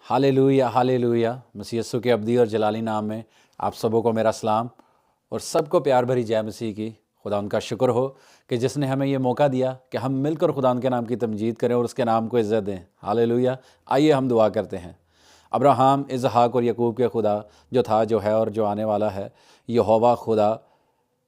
Hallelujah hallelujah. मसीह यीशु के अब्दी और जलाली नाम में आप सबों को मेरा सलाम और सबको प्यार भरी जय मसीह की। खुदा उनका शुक्र हो कि जिसने हमें ये मौका दिया कि हम मिलकर खुदा उनके नाम की तमजीद करें और उसके नाम को इज़्ज़त दें। हालेलुया। आइए हम दुआ करते हैं। अब्राहम, इसहाक और यकूब के खुदा जो था, जो है और जो आने वाला है, यहोवा खुदा,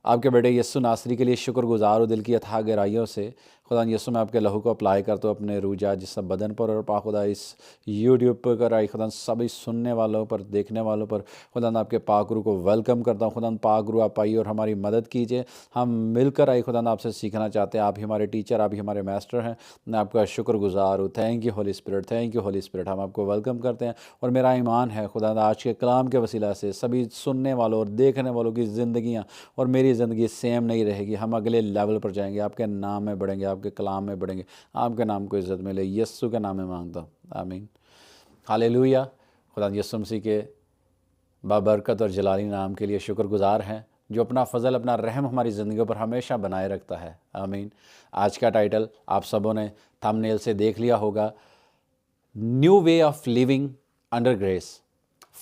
आपके बेटे यीशु नासरी के लिए शुक्रगुजार और दिल की अथाह गहराइयों से खुदा यीशु में आपके लहू को अप्लाई करते हो अपने रूजा जिस सब बदन पर, और पा खुदा इस यूट्यूब पर कर आई खुदा सभी सुनने वालों पर, देखने वालों पर खुदा आपके पाक रू को वेलकम करता हूँ। खुदा पाक रू आप आइए और हमारी मदद कीजिए। हम मिलकर आई खुदा आपसे सीखना चाहते हैं। आप ही हमारे टीचर, आप ही हमारे मास्टर हैं। मैं आपका शुक्रगुजार हूँ। Thank you Holi spirit, thank you Holi spirit. हम आपको वेलकम करते हैं और मेरा ईमान है खुदा आज के कलाम के वसीला से सभी सुनने वालों और देखने वालों की ज़िंदगियाँ और मेरी ज़िंदगी सेम नहीं रहेगी। हम अगले लेवल पर जाएंगे, आपके नाम में बढ़ेंगे, आपके कलाम में बढ़ेंगे, आपके नाम को इज़्ज़त मिले। यीशु के नाम में मांगता हूँ, आमीन। हालेलुया। खुदा यीशु मसीह के बाबरकत और जलाली नाम के लिए शुक्रगुजार हैं जो अपना फ़ज़ल, अपना रहम हमारी ज़िंदगियों पर हमेशा बनाए रखता है, आमीन। आज का टाइटल आप सबों ने थंबनेल से देख लिया होगा, new way of living under grace,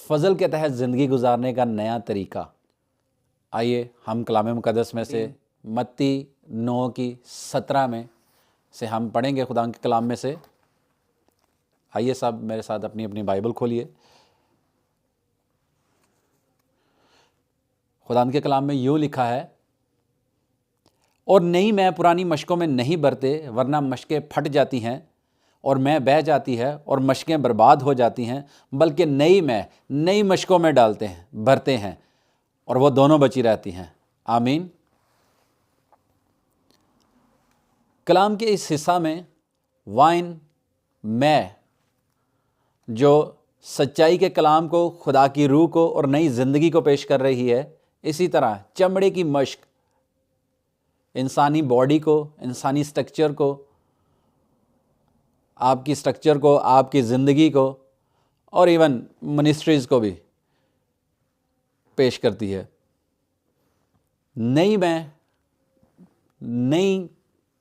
फ़ज़ल के तहत ज़िंदगी गुजारने का नया तरीका। आइए हम कलाम मुक़द्दस में से मत्ती 9:17 में से हम पढ़ेंगे खुदा के कलाम में से। आइए सब मेरे साथ अपनी अपनी बाइबल खोलिए। खुदा के कलाम में यूँ लिखा है, और नई मैं पुरानी मशकों में नहीं बरते, वरना मशकें फट जाती हैं और मैं बह जाती है और मशकें बर्बाद हो जाती हैं, बल्कि नई मैं नई मशकों में डालते हैं, भरते हैं और वो दोनों बची रहती हैं, आमीन। कलाम के इस हिस्सा में वाइन मैं जो सच्चाई के कलाम को, खुदा की रूह को और नई ज़िंदगी को पेश कर रही है, इसी तरह चमड़े की मश्क इंसानी बॉडी को, इंसानी स्ट्रक्चर को, आपकी स्ट्रक्चर को, आपकी ज़िंदगी को और इवन मिनिस्ट्रीज़ को भी पेश करती है। नई मैं, नई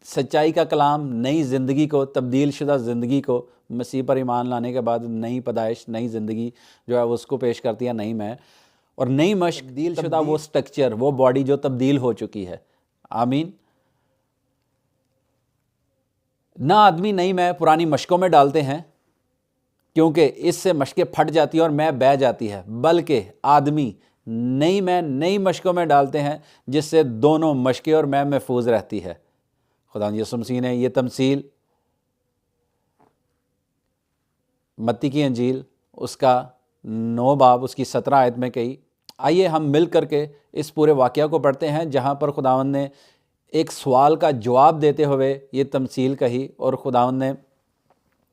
सच्चाई का कलाम नई ज़िंदगी को, तब्दील शुदा ज़िंदगी को, मसीह पर ईमान लाने के बाद नई पैदाइश, नई ज़िंदगी जो है उसको पेश करती है नई मैं। और नई मश्क, तब्दील शुदा वो स्ट्रक्चर, वो बॉडी जो तब्दील हो चुकी है, आमीन। ना आदमी नई मैं पुरानी मशकों में डालते हैं क्योंकि इससे मशकें फट जाती हैं और मैं बह जाती है, बल्कि आदमी नई मैं नई मशकों में डालते हैं जिससे दोनों मशकें और मैं महफूज रहती है। खुदा यीशु मसीह ने ये तमसील मत्ती की अंजील उसका 9 बाब उसकी 17 आयत में कही। आइए हम मिल करके इस पूरे वाक़या को पढ़ते हैं जहाँ पर खुदावंद ने एक सवाल का जवाब देते हुए ये तमसील कही, और खुदावंद ने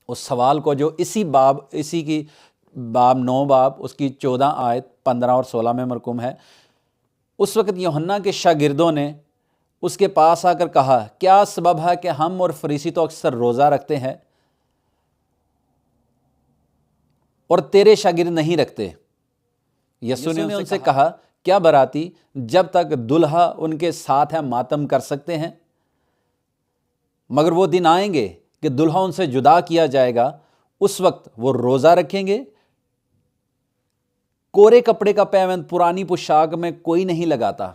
उस सवाल को जो इसी की बाब 9 बाब उसकी 14 आयत 15 और 16 में मरकूम है। उस वक़्त यूहन्ना के शागिर्दों ने उसके पास आकर कहा, क्या सबब है कि हम और फरीसी तो अक्सर रोज़ा रखते हैं और तेरे शागिर्द नहीं रखते? यीशु ने उनसे कहा, क्या बराती जब तक दुल्हा उनके साथ है मातम कर सकते हैं? मगर वो दिन आएंगे कि दुल्हा उनसे जुदा किया जाएगा, उस वक्त वो रोज़ा रखेंगे। कोरे कपड़े का पैवंद पुरानी पोशाक में कोई नहीं लगाता,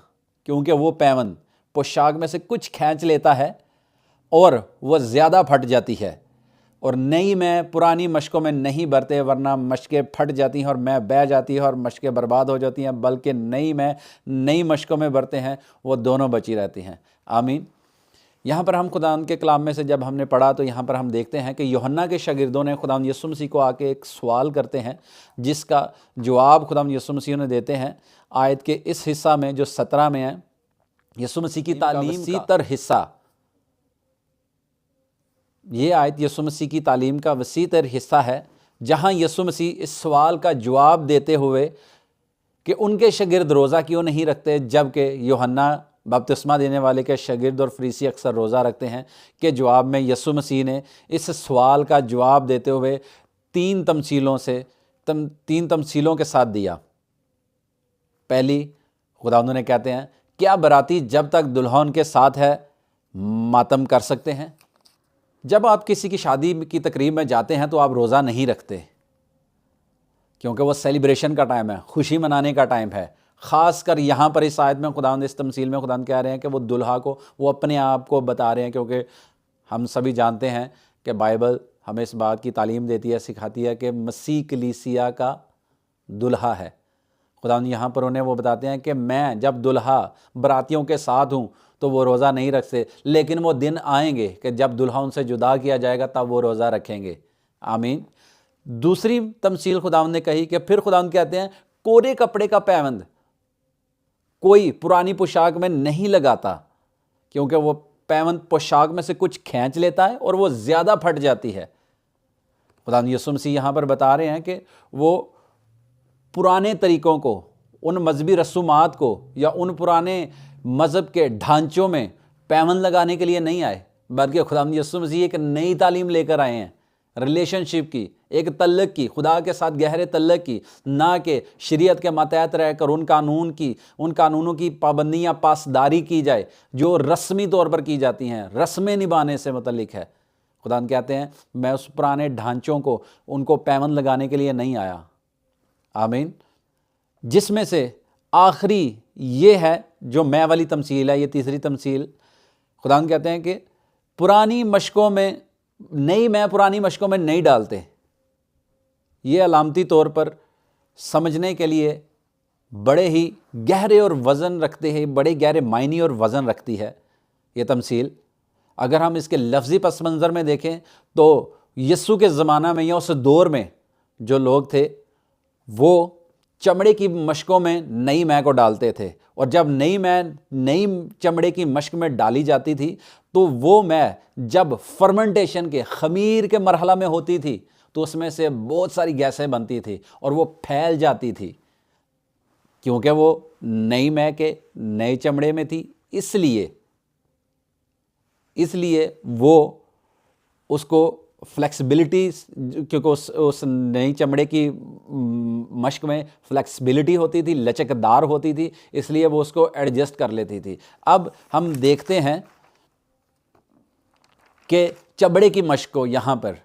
क्योंकि वो पैवंद पोशाक में से कुछ खींच लेता है और वह ज़्यादा फट जाती है। और नई मैं पुरानी मशकों में नहीं भरते, वरना मशकें फट जाती हैं और मैं बह जाती है और मशकें बर्बाद हो जाती हैं, बल्कि नई मैं नई मशकों में भरते हैं, वो दोनों बची रहती हैं, आमीन। यहाँ पर हम खुदा के कलाम में से जब हमने पढ़ा तो यहाँ पर हम देखते हैं कि यूहन्ना के शागिर्दों ने खुदा यीशु मसीह को आके एक सवाल करते हैं जिसका जवाब खुदा यीशु मसीह ने देते हैं। आयत के इस हिस्सा में जो 17 में है, यीशु मसीह की तालीम का वसीतर हिस्सा, ये आयत यीशु मसीह की तालीम का वसीतर हिस्सा है, जहाँ यीशु मसीह इस सवाल का जवाब देते हुए कि उनके शागिर्द रोज़ा क्यों नहीं रखते, जबकि यूहन्ना बपतिस्मा देने वाले के शागिर्द और फरीसी अक्सर रोज़ा रखते हैं, के जवाब में यीशु मसीह ने इस सवाल का जवाब देते हुए 3 तमसीलों के साथ दिया। पहली, खुदावंद ने कहते हैं, क्या बराती जब तक दुल्हा उनके साथ है मातम कर सकते हैं? जब आप किसी की शादी की तकरीब में जाते हैं तो आप रोज़ा नहीं रखते, क्योंकि वो सेलिब्रेशन का टाइम है, खुशी मनाने का टाइम है। ख़ास कर यहाँ पर इस आयत में खुदावंद, इस तमसील में खुदावंद कह रहे हैं कि वो दुल्हा को, वो अपने आप को बता रहे हैं, क्योंकि हम सभी जानते हैं कि बाइबल हमें इस बात की तालीम देती है, सिखाती है कि मसीह कलीसिया का दुल्हा है। खुदावंद यहाँ पर उन्हें वो बताते हैं कि मैं जब दुल्हा बरातियों के साथ हूँ तो वो रोज़ा नहीं रखते, लेकिन वो दिन आएंगे कि जब दुल्हा उनसे जुदा किया जाएगा तब वो रोज़ा रखेंगे। आमीन। दूसरी तमसील खुदावंद ने कही कि फिर खुदावंद कहते हैं कोरे कपड़े का पैबंद कोई पुरानी पोशाक में नहीं लगाता, क्योंकि वो पैबंद पोशाक में से कुछ खींच लेता है और वो ज़्यादा फट जाती है। खुदावंद यीशु मसीह यहाँ पर बता रहे हैं कि वो पुराने तरीक़ों को, उन मजहबी रसूमात को या उन पुराने मज़हब के ढांचों में पैबंद लगाने के लिए नहीं आए, बल्कि खुदावंद यीशु मसीह एक नई तालीम लेकर आए हैं, रिलेशनशिप की, एक तल्लक की, खुदा के साथ गहरे तल्लक की, ना कि शरीयत के मातहत रहकर उन कानूनों की पाबंदियाँ पासदारी की जाए जो रस्मी तौर पर की जाती हैं, रस्में निभाने से मुतल्लिक है। खुदा कहते हैं मैं उस पुराने ढांचों को, उनको पैबंद लगाने के लिए नहीं आया। आमीन। जिसमें से आखिरी ये है जो मैं वाली तमसील है, ये तीसरी तमसील। खुदा कहते हैं कि पुरानी मशकों में पुरानी मशकों में नहीं डालते। ये अलामती तौर पर समझने के लिए बड़े ही गहरे और वज़न रखते हैं, बड़े गहरे मायने और वज़न रखती है ये तमसील। अगर हम इसके लफ्ज़ी पस मंज़र में देखें तो यीशु के ज़माना में या उस दौर में जो लोग थे वो चमड़े की मशकों में नई मै को डालते थे, और जब नई चमड़े की मशक में डाली जाती थी तो वो मै जब फर्मेंटेशन के खमीर के मरहला में होती थी तो उसमें से बहुत सारी गैसें बनती थी और वो फैल जाती थी, क्योंकि वो नई मै के नए चमड़े में थी। इसलिए वो उसको फ्लेक्सिबिलिटी, क्योंकि उस नई चमड़े की मश्क में फ्लेक्सिबिलिटी होती थी, लचकदार होती थी, इसलिए वो उसको एडजस्ट कर लेती थी। अब हम देखते हैं कि चमड़े की मश्क को यहाँ पर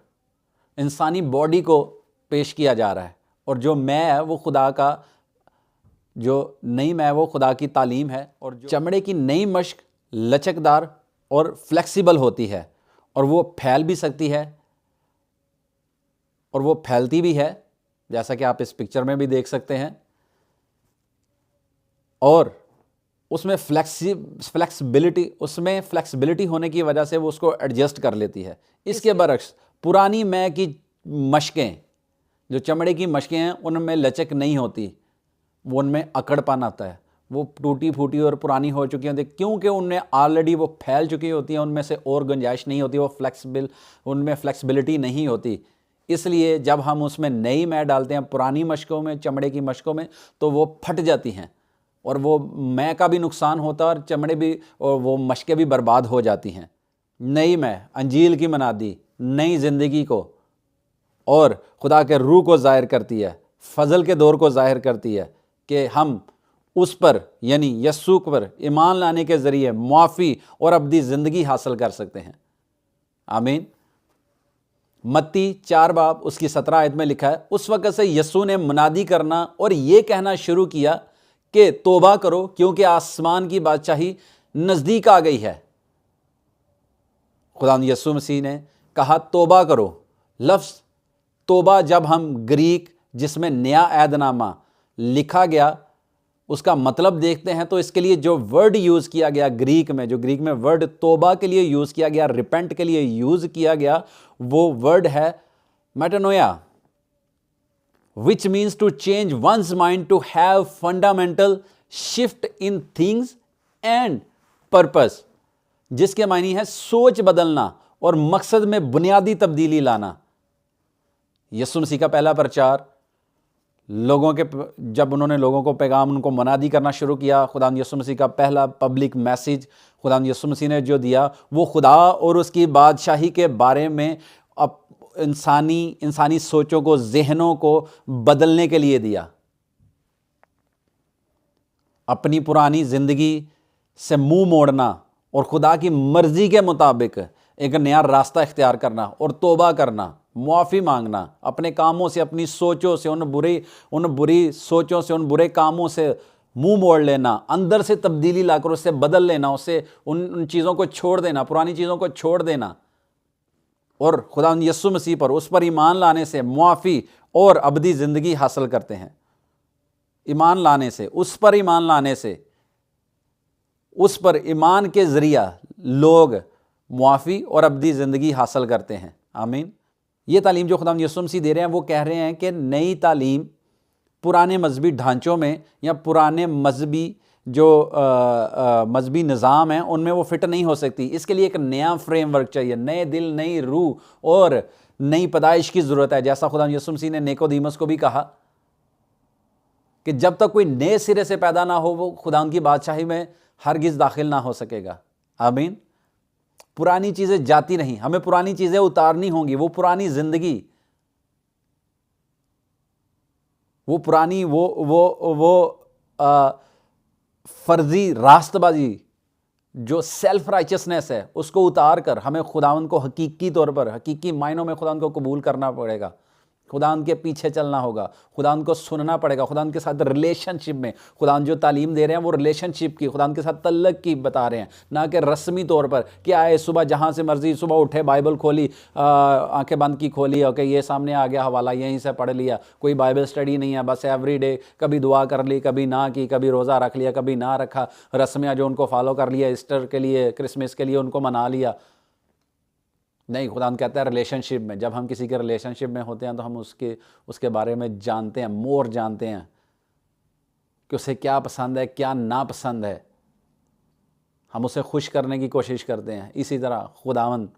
इंसानी बॉडी को पेश किया जा रहा है, और जो मैं है वो खुदा का, जो नई मैं वो खुदा की तालीम है। और चमड़े की नई मश्क लचकदार और फ्लेक्सिबल होती है, और वो फैल भी सकती है और वो फैलती भी है, जैसा कि आप इस पिक्चर में भी देख सकते हैं। और उसमें फ्लेक्सिबिलिटी होने की वजह से वो उसको एडजस्ट कर लेती है। इसके बरक्स पुरानी मै की मशकें, जो चमड़े की मशकें हैं, उनमें लचक नहीं होती, वो उनमें अकड़पन आता है, वो टूटी फूटी और पुरानी हो चुकी होती है, क्योंकि उनमें ऑलरेडी वो फैल चुकी होती हैं, उनमें से और गुंजाइश नहीं होती, उनमें फ्लेक्सिबिलिटी नहीं होती। इसलिए जब हम उसमें नई मै डालते हैं पुरानी मशकों में, चमड़े की मशकों में, तो वो फट जाती हैं और वो मै का भी नुकसान होता है और चमड़े भी, और वो मशकें भी बर्बाद हो जाती हैं। नई मै अंजील की मनादी, नई ज़िंदगी को और खुदा के रूह को ज़ाहिर करती है, फ़ज़ल के दौर को ज़ाहिर करती है कि हम उस पर, यानी यस्सू पर ईमान लाने के ज़रिए मुआफ़ी और अब्दी ज़िंदगी हासिल कर सकते हैं। आमीन। मत्ती 4 बाब उसकी 17 आयत में लिखा है, उस वक़्त से यस्सू ने मुनादी करना और ये कहना शुरू किया कि तौबा करो, क्योंकि आसमान की बादशाही नज़दीक आ गई है। खुदा यस्सू मसीह ने कहा तौबा करो। लफ्ज़ तौबा जब हम ग्रीक, जिसमें नया ऐदनामा लिखा गया, उसका मतलब देखते हैं तो इसके लिए जो वर्ड यूज़ किया गया ग्रीक में वर्ड तौबा के लिए यूज़ किया गया, रिपेंट के लिए यूज़ किया गया, वो वर्ड है metanoia, which means to change one's mind, to have fundamental shift in things and purpose, जिसके मायने है सोच बदलना और मकसद में बुनियादी तब्दीली लाना। यीशु मसीह का पहला प्रचार, जब उन्होंने लोगों को पैगाम, उनको मनादी करना शुरू किया, खुदा यीशु मसीह का पहला पब्लिक मैसेज खुदा यीशु मसीह ने जो दिया, वो खुदा और उसकी बादशाही के बारे में इंसानी सोचों को, जहनों को बदलने के लिए दिया। अपनी पुरानी ज़िंदगी से मुंह मोड़ना और खुदा की मर्ज़ी के मुताबिक एक नया रास्ता इख्तियार करना और तौबा करना, मुआफ़ी मांगना, अपने कामों से, अपनी सोचों से, उन बुरी सोचों से, उन बुरे कामों से मुंह मोड़ लेना, अंदर से तब्दीली लाकर उससे बदल लेना, उससे उन चीज़ों को छोड़ देना, पुरानी चीज़ों को छोड़ देना और खुदा यीशु मसीह पर, उस पर ईमान लाने से मुआफ़ी और अबदी ज़िंदगी हासिल करते हैं। ईमान लाने से, उस पर ईमान लाने से, उस पर ईमान के ज़रिया लोग मुआफ़ी और अबदी ज़िंदगी हासिल करते हैं। आमीन। ये तालीम जो खुदा यीशु मसीह दे रहे हैं, वो कह रहे हैं कि नई तालीम पुराने मजहबी ढांचों में या पुराने मजहबी जो मजहबी निज़ाम हैं उनमें वो फिट नहीं हो सकती। इसके लिए एक नया फ्रेमवर्क चाहिए, नए दिल, नई रूह और नई पैदाइश की ज़रूरत है। जैसा खुदा यीशु मसीह ने निकोदेमुस को भी कहा कि जब तक कोई नए सिरे से पैदा ना हो वो खुदा की बादशाही में हरगिज़ दाखिल ना हो सकेगा। आमीन। पुरानी चीज़ें जाती नहीं, हमें पुरानी चीज़ें उतारनी होंगी। वो पुरानी ज़िंदगी, वो पुरानी वो फर्जी रास्तबाजी, जो सेल्फ राइचसनेस है, उसको उतार कर हमें खुदावंद को हकीकी तौर पर, हकीकी मायनों में खुदावंद को कबूल करना पड़ेगा। खुदावंद के पीछे चलना होगा, खुदावंद को सुनना पड़ेगा, खुदावंद के साथ रिलेशनशिप में। खुदावंद जो तालीम दे रहे हैं वो रिलेशनशिप की, खुदावंद के साथ तल्लक की बता रहे हैं, ना कि रस्मी तौर पर कि आए सुबह जहाँ से मर्जी सुबह उठे, बाइबल खोली, आंखें बंद की खोली, ओके ये सामने आ गया हवाला, यहीं से पढ़ लिया। कोई बाइबल स्टडी नहीं है, बस एवरी डे कभी दुआ कर ली, कभी ना की, कभी रोज़ा रख लिया, कभी ना रखा, रस्में जो उनको फॉलो कर लिया, ईस्टर के लिए, क्रिसमस के लिए उनको मना लिया। नहीं, खुदा कहता है रिलेशनशिप में, जब हम किसी के रिलेशनशिप में होते हैं तो हम उसके बारे में जानते हैं, मोर जानते हैं कि उसे क्या पसंद है, क्या नापसंद है। हम उसे खुश करने की कोशिश करते हैं। इसी तरह खुदावंद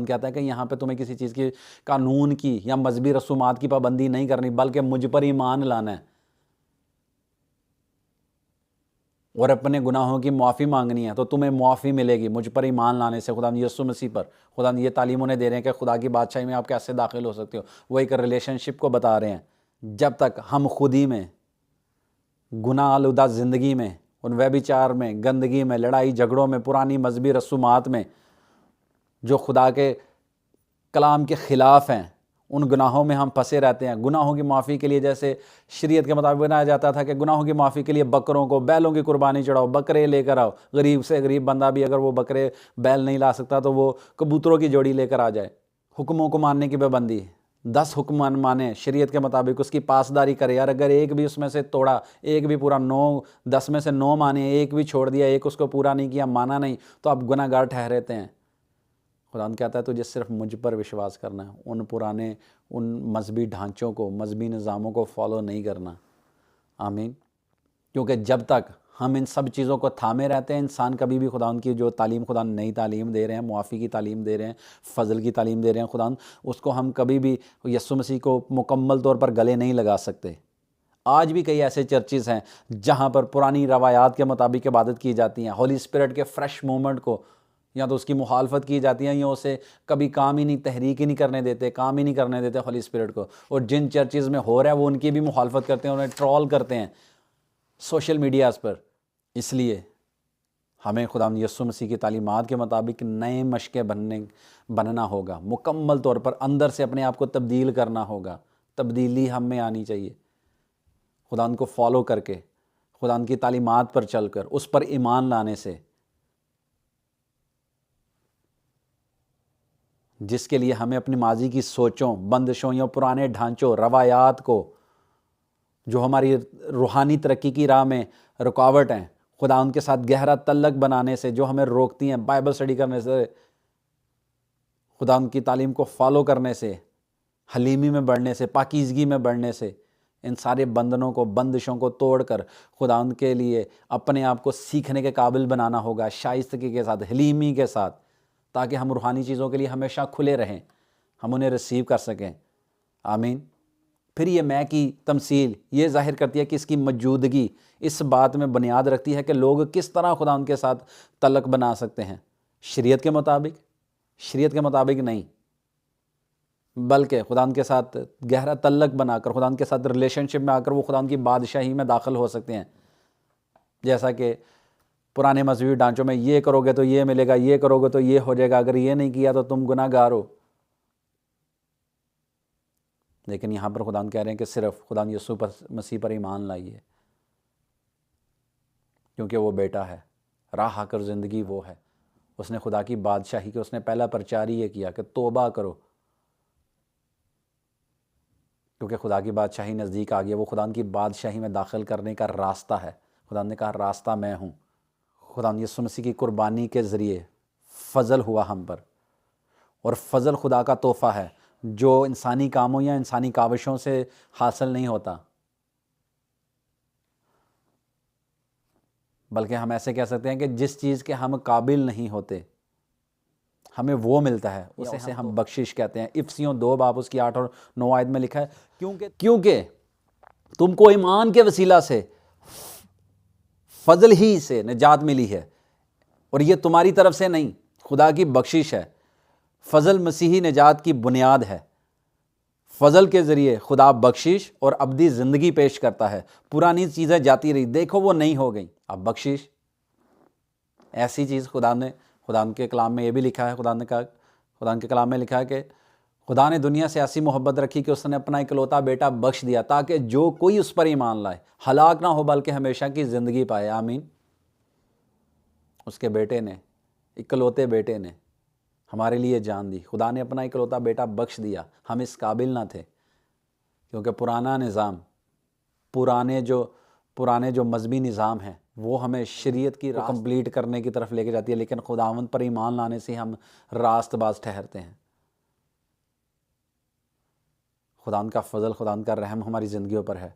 कहता है कि यहाँ पे तुम्हें किसी चीज़ की, कानून की या मजहबी रसूमात की पाबंदी नहीं करनी, बल्कि मुझ पर ईमान लाना है और अपने गुनाहों की मुआफ़ी मांगनी है, तो तुम्हें मुआफ़ी मिलेगी मुझ पर ईमान लाने से, खुदा यीशु मसीह पर। खुदा ये तालीम उन्हें दे रहे हैं कि खुदा की बादशाही में आप कैसे दाखिल हो सकते हो। वो एक रिलेशनशिप को बता रहे हैं। जब तक हम खुद ही में, गुनाह आलूदा ज़िंदगी में, उन व्यभिचार में, गंदगी में, लड़ाई झगड़ों में, पुरानी मजहबी रसूमात में, जो खुदा के कलाम के ख़िलाफ़ हैं, उन गुनाहों में हम फंसे रहते हैं। गुनाहों की माफ़ी के लिए जैसे शरीयत के मुताबिक बनाया जाता था कि गुनाहों की माफ़ी के लिए बकरों को, बैलों की कुर्बानी चढ़ाओ, बकरे लेकर आओ। गरीब से गरीब बंदा भी अगर वो बकरे बैल नहीं ला सकता तो वो कबूतरों की जोड़ी लेकर आ जाए। हुक्मों को मानने की पाबंदी, 10 हुक्म माने शरीयत के मुताबिक, उसकी पासदारी करे। यार अगर एक भी उसमें से तोड़ा, एक भी पूरा 10 में से 9 माने, एक भी छोड़ दिया, एक उसको पूरा नहीं किया, माना नहीं, तो आप गुनाहगार ठहरते हैं। खुदा कहता है तुझे सिर्फ मुझ पर विश्वास करना है, उन मजहबी ढांचों को, मजहबी निज़ामों को फॉलो नहीं करना। आमीन। क्योंकि जब तक हम इन सब चीज़ों को थामे रहते हैं, इंसान कभी भी खुदा की जो तालीम, खुदा नई तालीम दे रहे हैं, मुआफ़ी की तालीम दे रहे हैं, फ़ज़ल की तालीम दे रहे हैं, खुदा उसको हम कभी भी यीशु मसीह को मुकम्मल तौर पर गले नहीं लगा सकते। आज भी कई ऐसे चर्चेज़ हैं जहाँ पर पुरानी रवायात के मुताबिक इबादत की जाती हैं। होली स्पिरिट के फ्रेश मूवमेंट को या तो उसकी मुखालफत की जाती है, या उसे कभी काम ही नहीं, तहरीक ही नहीं करने देते, काम ही नहीं करने देते होली स्पिरिट को। और जिन चर्चेज़ में हो रहा है वो उनकी भी मुखालफत करते हैं, उन्हें ट्रोल करते हैं सोशल मीडियाज़ पर। इसलिए हमें खुदा यीशु मसीह की तालीमात के मुताबिक नए मशक़े बनना होगा, मुकम्मल तौर पर अंदर से अपने आप को तब्दील करना होगा। तब्दीली हम में आनी चाहिए, खुदा को फॉलो करके, खुदा की तालीमात पर चलकर, उस पर ईमान लाने से, जिसके लिए हमें अपनी माजी की सोचों, बंदिशों या पुराने ढांचों, रवायात को, जो हमारी रूहानी तरक्की की राह में रुकावट हैं, खुदा उनके साथ गहरा तल्लक बनाने से, जो हमें रोकती हैं बाइबल स्टडी करने से, खुदा उनकी तालीम को फॉलो करने से, हलीमी में बढ़ने से, पाकीज़गी में बढ़ने से, इन सारे बंधनों को, बंदिशों को तोड़कर खुदा उनके लिए अपने आप को सीखने के काबिल बनाना होगा, शाइस्तगी के साथ, हलीमी के साथ, ताकि हम रूहानी चीज़ों के लिए हमेशा खुले रहें, हम उन्हें रिसीव कर सकें। आमीन। फिर ये मैं की तमसील ये ज़ाहिर करती है कि इसकी मौजूदगी इस बात में बुनियाद रखती है कि लोग किस तरह खुदा उनके साथ तल्लक बना सकते हैं। शरीयत के मुताबिक नहीं, बल्कि खुदा उनके साथ गहरा तल्लक बनाकर, खुदा उनके साथ रिलेशनशिप में आकर वो खुदा उनकी बादशाही में दाखिल हो सकते हैं। जैसा कि पुराने मजहबी ढांचों में ये करोगे तो ये मिलेगा, ये करोगे तो ये हो जाएगा, अगर ये नहीं किया तो तुम गुनाहगार हो। लेकिन यहाँ पर खुदा कह रहे हैं कि सिर्फ खुदा यीशु पर मसीह पर ईमान लाइए, क्योंकि वो बेटा है, राह आकर ज़िंदगी वो है। उसने खुदा की बादशाही के उसने पहला प्रचार ही ये किया कि तौबा करो, क्योंकि खुदा की बादशाही नज़दीक आ गई है। वो खुदा की बादशाही में दाखिल करने का रास्ता है। खुदा ने कहा रास्ता मैं हूँ। खुदा यीशु मसीह की कुर्बानी के ज़रिए फ़ज़ल हुआ हम पर, और फ़ज़ल खुदा का तोहफ़ा है जो इंसानी कामों या इंसानी काविशों से हासिल नहीं होता, बल्कि हम ऐसे कह सकते हैं कि जिस चीज़ के हम काबिल नहीं होते हमें वो मिलता है, उसे हम बख्शिश कहते हैं। इफ्सियों 2 बाब उसकी 8 और 9 आयत में लिखा है, क्योंकि तुमको ईमान के वसीला से फजल ही से निजात मिली है, और ये तुम्हारी तरफ से नहीं, खुदा की बख्शिश है। फजल मसीही निजात की बुनियाद है। फजल के ज़रिए खुदा बख्शिश और अब्दी ज़िंदगी पेश करता है। पुरानी चीज़ें जाती रही, देखो वो नहीं हो गई, अब बख्शिश ऐसी चीज़ खुदा के कलाम में ये भी लिखा है। खुदा के कलाम में लिखा है कि खुदा ने दुनिया से ऐसी मोहब्बत रखी कि उसने अपना इकलौता बेटा बख्श दिया, ताकि जो कोई उस पर ईमान लाए हलाक ना हो बल्कि हमेशा की ज़िंदगी पाए। आमीन। उसके बेटे ने, इकलौते बेटे ने हमारे लिए जान दी। खुदा ने अपना इकलौता बेटा बख्श दिया। हम इस काबिल ना थे, क्योंकि पुराना निज़ाम, पुराने जो मजहबी निज़ाम है वो हमें शरीयत की कंप्लीट करने की तरफ लेके जाती है, लेकिन खुदावंद पर ईमान लाने से हम रास्तबाज ठहरते हैं। खुदान का फजल, खुदान का रहम हमारी ज़िंदगियों पर है।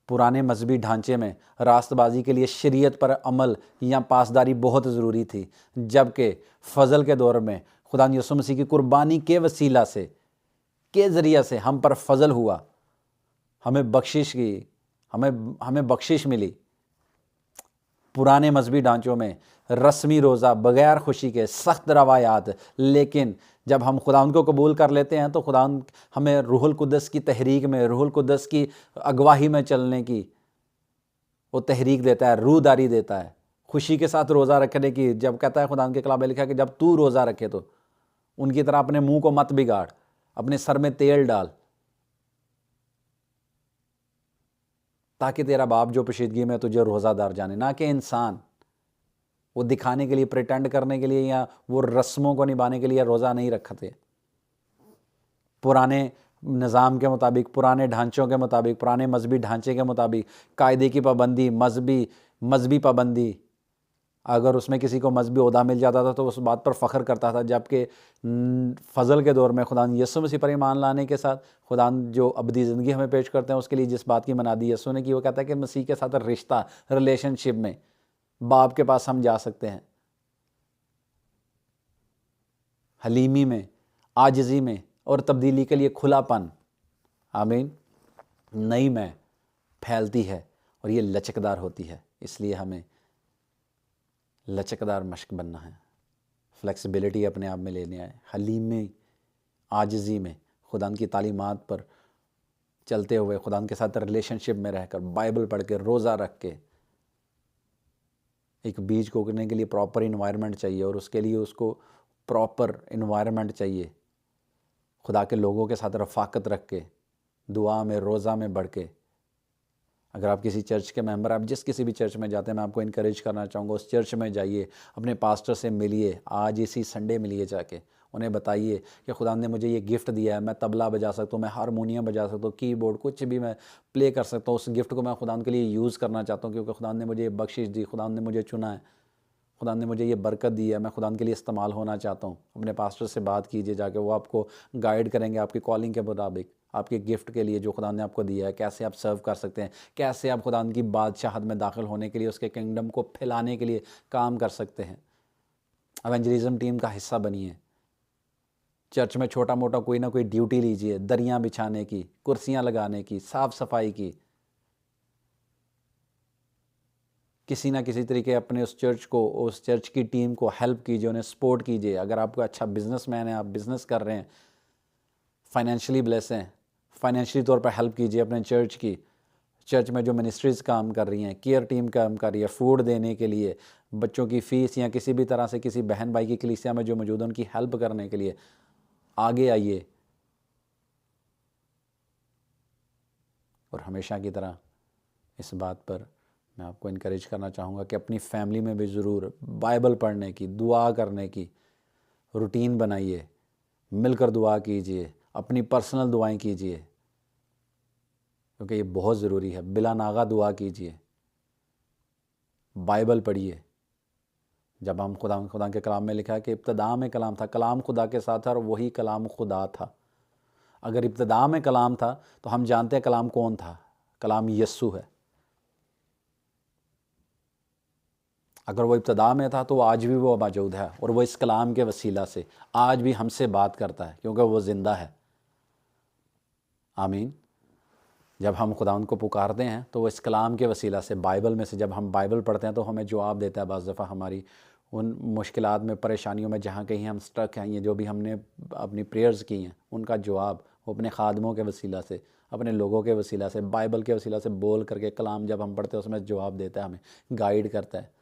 पुराने मजहबी ढांचे में रास्तबाजी के लिए शरीयत पर अमल या पासदारी बहुत ज़रूरी थी, जबकि फ़जल के दौर में खुदा यीशु मसीह की कुर्बानी के वसीला से, के ज़रिए से हम पर फजल हुआ, हमें बख्शिश मिली। पुराने मजहबी ढांचों में रस्मी रोज़ा, बग़ैर खुशी के, सख्त रवायात, लेकिन जब हम खुदा को कबूल कर लेते हैं तो खुदा हमें रूहुल कुद्दस की तहरीक में, रूहुल कुद्दस की अगवाही में चलने की वो तहरीक देता है, रूहदारी देता है, खुशी के साथ रोज़ा रखने की। जब कहता है खुदा के कलाम में लिखा है कि जब तू रोज़ा रखे तो उनकी तरह अपने मुंह को मत बिगाड़, अपने सर में तेल डाल, ताकि तेरा बाप जो पोशीदगी में तुझे रोज़ादार जाने। ना कि इंसान वो दिखाने के लिए, प्रिटेंड करने के लिए या वो रस्मों को निभाने के लिए रोज़ा नहीं रखते। पुराने निज़ाम के मुताबिक, पुराने ढांचों के मुताबिक, पुराने मजहबी ढांचे के मुताबिक कायदे की पाबंदी, मजहबी पाबंदी, अगर उसमें किसी को मजहबी ओहदा मिल जाता था तो उस बात पर फ़ख्र करता था। जबकि फ़जल के दौर में खुदा यीशु मसीह पर ईमान लाने के साथ खुदा जो अबदी ज़िंदगी हमें पेश करते हैं, उसके लिए जिस बात की मनादी यीशु ने की, वो कहता है कि मसीह के साथ रिश्ता, रिलेशनशिप में बाप के पास हम जा सकते हैं, हलीमी में, आजिज़ी में और तब्दीली के लिए खुलापन। आमीन। नई में फैलती है और ये लचकदार होती है, इसलिए हमें लचकदार मश्क बनना है, फ्लेक्सिबिलिटी अपने आप में लेने आए, हलीमी, आजिज़ी में, खुदा की तालीमात पर चलते हुए, खुदा के साथ रिलेशनशिप में रहकर, बाइबल पढ़ के, रोज़ा रख के। एक बीज को उगने के लिए प्रॉपर इन्वायरमेंट चाहिए, और उसके लिए उसको प्रॉपर इन्वायरमेंट चाहिए। खुदा के लोगों के साथ रफ़ाकत रख के, दुआ में, रोज़ा में बढ़ के। अगर आप किसी चर्च के मेंबर, आप जिस किसी भी चर्च में जाते हैं, मैं आपको इनकरेज करना चाहूँगा, उस चर्च में जाइए, अपने पास्टर से मिलिए, आज इसी संडे मिलिए जाके, उन्हें बताइए कि खुदा ने मुझे ये गिफ्ट दिया है, मैं तबला बजा सकता हूँ, मैं हारमोनियम बजा सकता हूँ, कीबोर्ड, कुछ भी मैं प्ले कर सकता हूँ। उस गिफ्ट को मैं खुदा के लिए यूज़ करना चाहता हूँ, क्योंकि खुदा ने मुझे ये बख्शिश दी, खुदा ने मुझे चुना है, खुदा ने मुझे ये बरकत दी है, मैं खुदा के लिए इस्तेमाल होना चाहता हूँ। अपने पास्टर से बात कीजिए जाके, वो आपको गाइड करेंगे आपकी कॉलिंग के मुताबिक, आपके गिफ्ट के लिए जो खुदा ने आपको दिया है, कैसे आप सर्व कर सकते हैं, कैसे आप खुदा की बादशाहत में दाखिल होने के लिए, उसके किंगडम को फैलाने के लिए काम कर सकते हैं। एवेंजलिज्म टीम का हिस्सा बनिए। चर्च में छोटा मोटा कोई ना कोई ड्यूटी लीजिए, दरियाँ बिछाने की, कुर्सियाँ लगाने की, साफ़ सफाई की, किसी ना किसी तरीके अपने उस चर्च की टीम को हेल्प कीजिए, उन्हें सपोर्ट कीजिए। अगर आपको अच्छा बिजनेसमैन है, आप बिज़नेस कर रहे हैं, फाइनेंशियली ब्लेस हैं, फाइनेंशियली तौर पर हेल्प कीजिए अपने चर्च की। चर्च में जो मिनिस्ट्रीज़ काम कर रही हैं, केयर टीम काम कर रही है, फूड देने के लिए, बच्चों की फ़ीस या किसी भी तरह से किसी बहन भाई की कलीसिया में जो मौजूद है उनकी हेल्प करने के लिए आगे आइए। और हमेशा की तरह इस बात पर मैं आपको इनकरेज करना चाहूँगा कि अपनी फैमिली में भी ज़रूर बाइबल पढ़ने की, दुआ करने की रूटीन बनाइए, मिलकर दुआ कीजिए, अपनी पर्सनल दुआएं कीजिए, क्योंकि ये बहुत ज़रूरी है। बिला नागा दुआ कीजिए, बाइबल पढ़िए। जब हम खुदा के कलाम में लिखा है कि इब्तिदा में कलाम था, कलाम खुदा के साथ था और वही कलाम खुदा था। अगर इब्तिदा में कलाम था तो हम जानते हैं कलाम कौन था, कलाम यस्सु है। अगर वो इब्तिदा में था तो आज भी वो मौजूद है और वो इस कलाम के वसीला से आज भी हमसे बात करता है, क्योंकि वो ज़िंदा है। आमीन। जब हम खुदा को पुकारते हैं तो वो इस कलाम के वसीला से, बाइबल में से जब हम बाइबल पढ़ते हैं तो हमें जवाब देता है। बाज़ दफ़ा हमारी उन मुश्किलात में, परेशानियों में जहाँ कहीं हम स्टक हैं, ये जो भी हमने अपनी प्रेयर्स की हैं, उनका जवाब वो अपने खादमों के वसीला से, अपने लोगों के वसीला से, बाइबल के वसीला से बोल करके, कलाम जब हम पढ़ते हैं उसमें जवाब देता है, हमें गाइड करता है।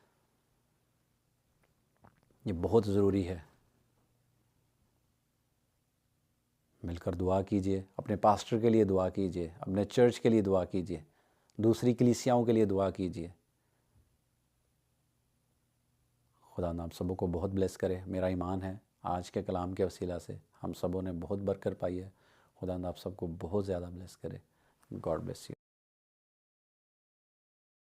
ये बहुत ज़रूरी है। मिलकर दुआ कीजिए, अपने पास्टर के लिए दुआ कीजिए, अपने चर्च के लिए दुआ कीजिए, दूसरी कलीसियाओं के लिए दुआ कीजिए। खुदा आप सबों को बहुत ब्लेस करे। मेरा ईमान है आज के कलाम के वसीला से हम सबों ने बहुत बरकत पाई है। खुदा आप सबको बहुत ज़्यादा ब्लेस करे। God bless you.